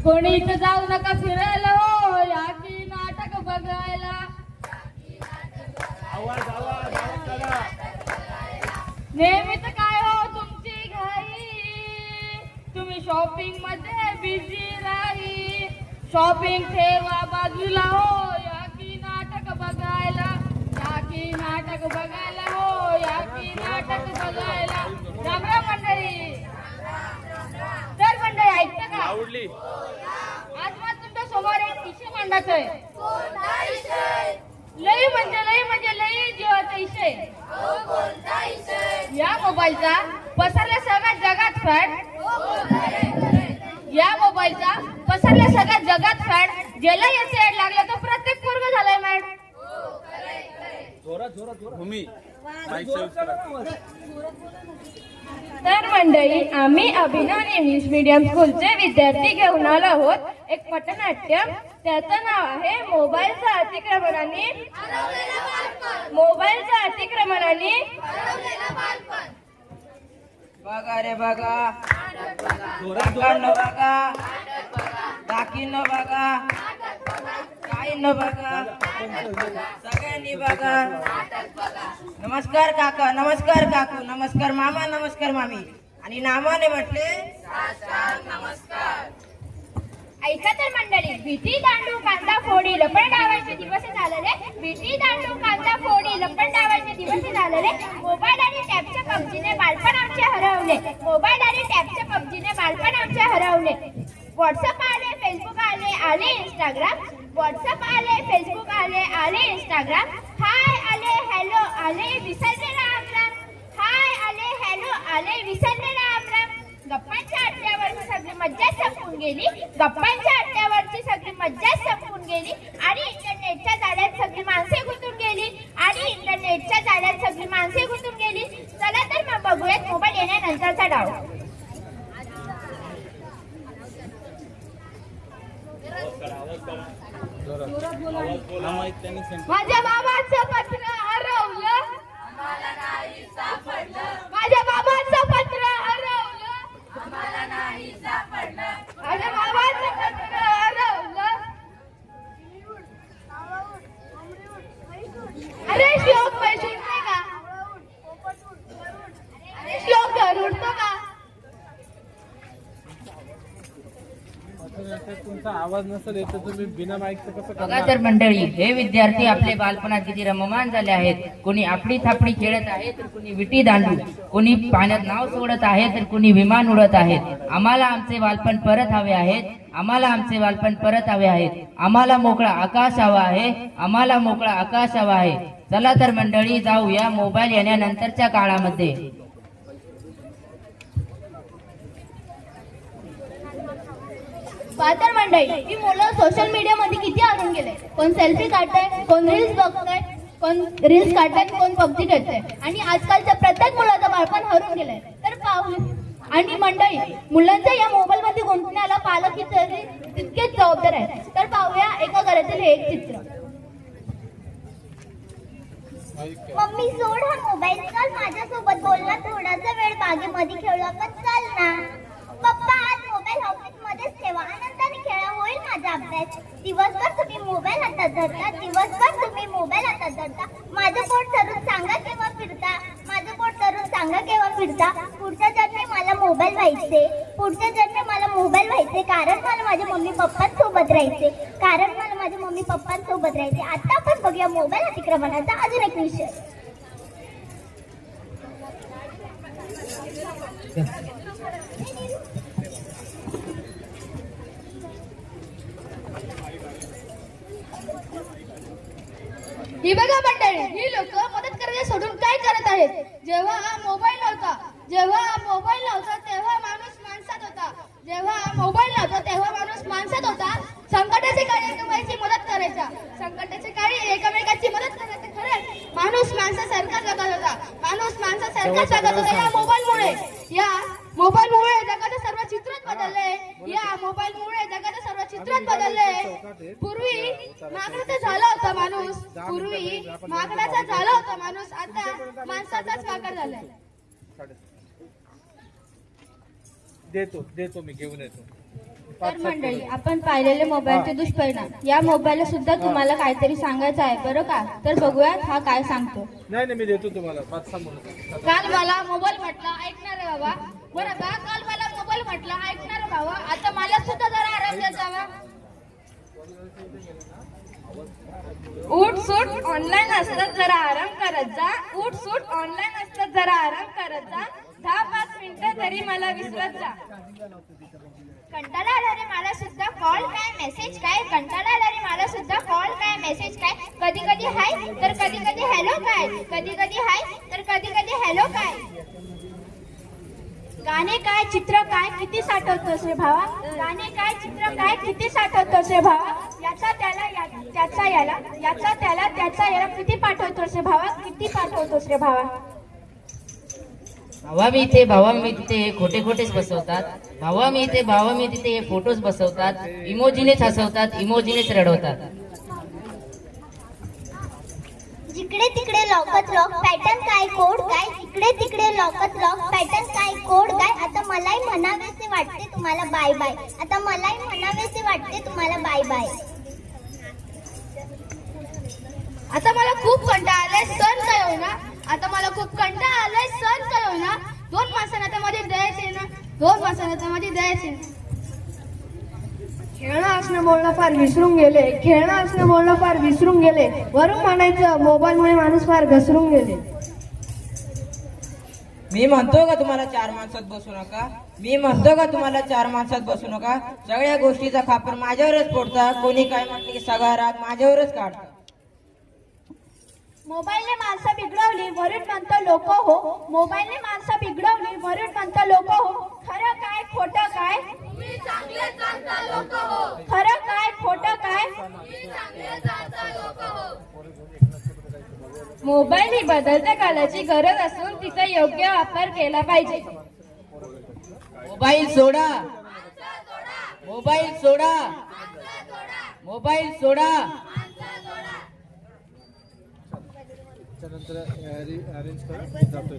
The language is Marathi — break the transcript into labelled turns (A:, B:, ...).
A: कोणी इथं जाऊ नका फिरायला हो, या की नाटक बघायला. नेहमीच काय हो तुमची घाई, तुम्ही शॉपिंग मध्ये बिझी राही. शॉपिंग ठेवा बाजूला हो, या की नाटक बघायला. या की नाटक बघायला हो, या की नाटक बघायला. राम राम मंडळी. तर मंडळी ऐकता का?
B: आवडली.
A: आज मला तुमच्या समोर एक विषय मांडायचा आहे. लई म्हणजे लई जीवाचा विषय. या मोबाईलचा पसरल्या सगळ्या जगात फॅड. या मोबाईलचा पसरल्या सगळ्या जगात फॅड. ज्याला याचे ऍड लागलं तो प्रत्येक पोरग झालाय मॅड.
B: भूमी
A: तर मंडळी आम्ही अभिनव इंग्लिश मीडियम स्कूलचे विद्यार्थी घेऊन आलो आहोत एक पथनाट्य. त्याचं नाव आहे मोबाईलच्या अतिक्रमणाने. मोबाईलच्या अतिक्रमणाने.
C: बघा रे बघा, काकांनो बघा, काकींनो बघा, काहींनो बघा, सगळ्यांनी बघा. नमस्कार काका, नमस्कार काकू, नमस्कार मामा, नमस्कार मामी. आणि नामाने म्हटले नमस्कार.
A: ऐका तर मंडळी, विटी दांडू कांदा फोडी लपड डावायचे दिवस झालेले. विटी दांडू कांदा फोडी लपड डावायचे दिवस झालेले. मोबाईल आणि टॅबच्या पबजीने बालपण आमचे हरवले. मोबाईल आणि टॅबच्या पबजीने बालपण आमचे हरवले. व्हॉट्सअप आले, फेसबुक आले, आले इंस्टाग्राम. व्हॉट्सअप आले, फेसबुक आले, आले इंस्टाग्राम. हाय आले, हॅलो आले, विसरले राम राम. हाय आले, हॅलो आले, विसरले राम राम. गप्पांच्या अड्ड्यावरची सगळी मज्जा संपून गेली. गप्पांच्या अड्ड्यावरची सगळी मज्जा संपून गेली. आणि इंटरनेटच्या जाळ्यात सगळी माणसे गुंतून गेली. आणि इंटरनेटच्या जाळ्यात सगळी माणसे गुंतून गेली. चला तर मग बघूयात मोबाईल येण्यानंतरचा डाव. माझ्या बाबाचं पत्र हरवलं. माझ्या बाबाचं पत्र हरवलं. माझ्या बाबाचं पत्र हरवलं. अरे श्लोक पैसे उठते का? अरे श्लोक घर उठतो का?
B: तुमचा आवाज नसेल येत तुम्ही बिना माईकचं कसं
C: बघा
B: करणार?
C: तर मंडळी, हे विद्यार्थी आपले बालपणात किती रममान झाले आहेत. कोणी आपली थापडी खेळत आहे, तर कोणी विटी दांडू, कोणी पाण्यात नाव सोडत आहे, तर कोणी विमान उडत आहेत. आम्हाला आमचे बालपण परत हवे आहेत. आम्हाला आमचे बालपण परत हवे आहेत. आम्हाला मोकळा आकाश हवा आहे. आम्हाला मोकळा आकाश हवा आहे. चला तर मंडळी जाऊया मोबाईल येण्यानंतरच्या काळामध्ये.
A: पाहतर मंडळी, ही मुलं सोशल मीडिया मध्ये किती अडून गेले. कोण सेल्फी काढतंय, कोण रील्स बघतंय, कोण रील्स काढतंय, कोण पबजी खेळतंय. आणि आजकालच्या प्रत्येक मुलाचं बालपण हरून गेलंय. तर पाहू. आणि मंडळी, मुलांच्या या मोबाईल मध्ये गुंतण्याला पालक तितकेच जबाबदार आहेत. तर पाहूया एका घरातील हे एक चित्र.
D: मम्मी सोड हा मोबाईल, चल माझ्यासोबत बोलला, थोडासा वेळ बागेमध्ये खेळला का, चल ना. पप्पा आज मोबाईल ऑफिस मध्येच ठेवा, आनंदाने खेळा, होईल माझा अभ्यास. दिवसभर तुम्ही मोबाईल हातात धरता, दिवसभर तुम्ही मोबाईल हातात धरता. माझं पोट धरून सांगा केव्हा फिरता, माझं पोट धरून सांगा केव्हा फिरता. पुढच्या जन्मी मला मोबाईल व्हायचे, पुढच्या जन्मी मला मोबाईल व्हायचे, कारण मला माझ्या मम्मी पप्पांसोबत राहायचे, कारण मला माझ्या मम्मी पप्पांसोबत राहायचे. आता आपण बघूया मोबाईल अतिक्रमणाचा अजून एक विषय.
A: ही बघा मंडळी, ही लोक मदत करायला सोडून काय करत आहेत. जेव्हा हा मोबाईल नव्हता, तेव्हा माणूस माणसात होता. जेव्हा मोबाईल नव्हता तेव्हा माणूस माणसात होता. संकटाचे काळी एकमेकांची मदत करायचा. संकटाचे काळी एकमेकांची मदत करायचं. खरंच माणूस माणसासारखा जगत होता. माणूस माणसासारखा जगत होता. या मोबाईलमुळे जगाचं सर्व चित्रच बदलले. या मोबाईलमुळे जगाचं सर्व चित्रच बदलले. पूर्वी माकडाचा झाला होता माणूस. आता माणसाचाच माकड झालाय.
B: देतो मी घेऊन येतो.
E: तर मंडळी आपण पाहिलेले मोबाईलचे दुष्परिणाम या मोबाईलला सुद्धा तुम्हाला काहीतरी सांगायचं आहे बरं का. तर बघूयात हा काय सांगतो.
B: नाही मी देतो तुम्हाला 5-6 मुलं.
A: काल मला मोबाईल म्हटलं ऐकणार बाबा. बरं का, काल मला मोबाईल म्हटलं ऐकणार बाबा. आता मला सुद्धा जरा आराम देत जावा. उठ सूट ऑनलाईन असतात जरा आराम करत जा. उठ सूट ऑनलाईन असतात जरा आराम करत जा. 10-5 मिनिटं तरी मला विसरत जा. कंटाळा आला रे मला सुद्धा कॉल काय मेसेज काय. कंटाळा आला रे मला सुद्धा कॉल काय मेसेज काय. कधी कधी हाय तर कधी कधी हॅलो काय. कधी कधी हाय तर कधी कधी हॅलो काय. गाणे काय चित्र काय किती साठवतोस रे भावा. गाणे काय चित्र काय किती साठवतोस रे भावा. याचा त्याला त्याचा याला याचा त्याला त्याचा याला किती पाठवतोस रे भावा. किती पाठवतोस रे भावा.
C: भावा मी इथे भावा मी तिथे हे खोटे खोटेच बसवतात. भावा मी इथे भावा मी तिथे हे फोटोज बसवतात. इमोजीनेच हसवतात इमोजीनेच रडवतात.
D: जिकडे तिकडे लॉकच लॉक पॅटर्न काय कोड काय. जिकडे तिकडे लॉकच लॉक पॅटर्न काय कोड काय. आता मलाही म्हणावेसे वाटते तुम्हाला बाय बाय. आता मलाही म्हणावेसे वाटते तुम्हाला बाय बाय.
A: आता मला खूप कंटाळा आलाय सण काय होईना. आता मला खूप कंटाळा आलाय सण काय होईना. 2 मासांना मध्ये द्यायचे ना. 2 मासांना मध्ये द्यायचे.
E: खेळणं असणं बोलणं फार विसरून गेले. खेळणं असणं बोलणं फार विसरून गेले. वरून म्हणायचं मोबाईलमुळे माणूस फार घसरून गेले.
F: मी म्हणतो का तुम्हाला 4 माणसात बसू नका. मी म्हणतो का तुम्हाला 4 माणसात बसू नका. सगळ्या गोष्टीचा खापर माझ्यावरच फोडता. कोणी काय म्हटलं की सगळा राग माझ्यावरच काढता.
A: मोबाईलने माणसं बिघडवली वरून म्हणतो लोक हो. मोबाईलने माणसं बिघडवली वरून म्हणतो लोक हो. खरं काय खोटं काय. खरं काय खोटं काय. मोबाईल ही बदलत्या काळाची गरज असून तिचा योग्य वापर केला पाहिजे.
C: मोबाईल सोडा मोबाईल सोडा मोबाईल सोडा.
B: त्यानंतर अरेंज करून जातो.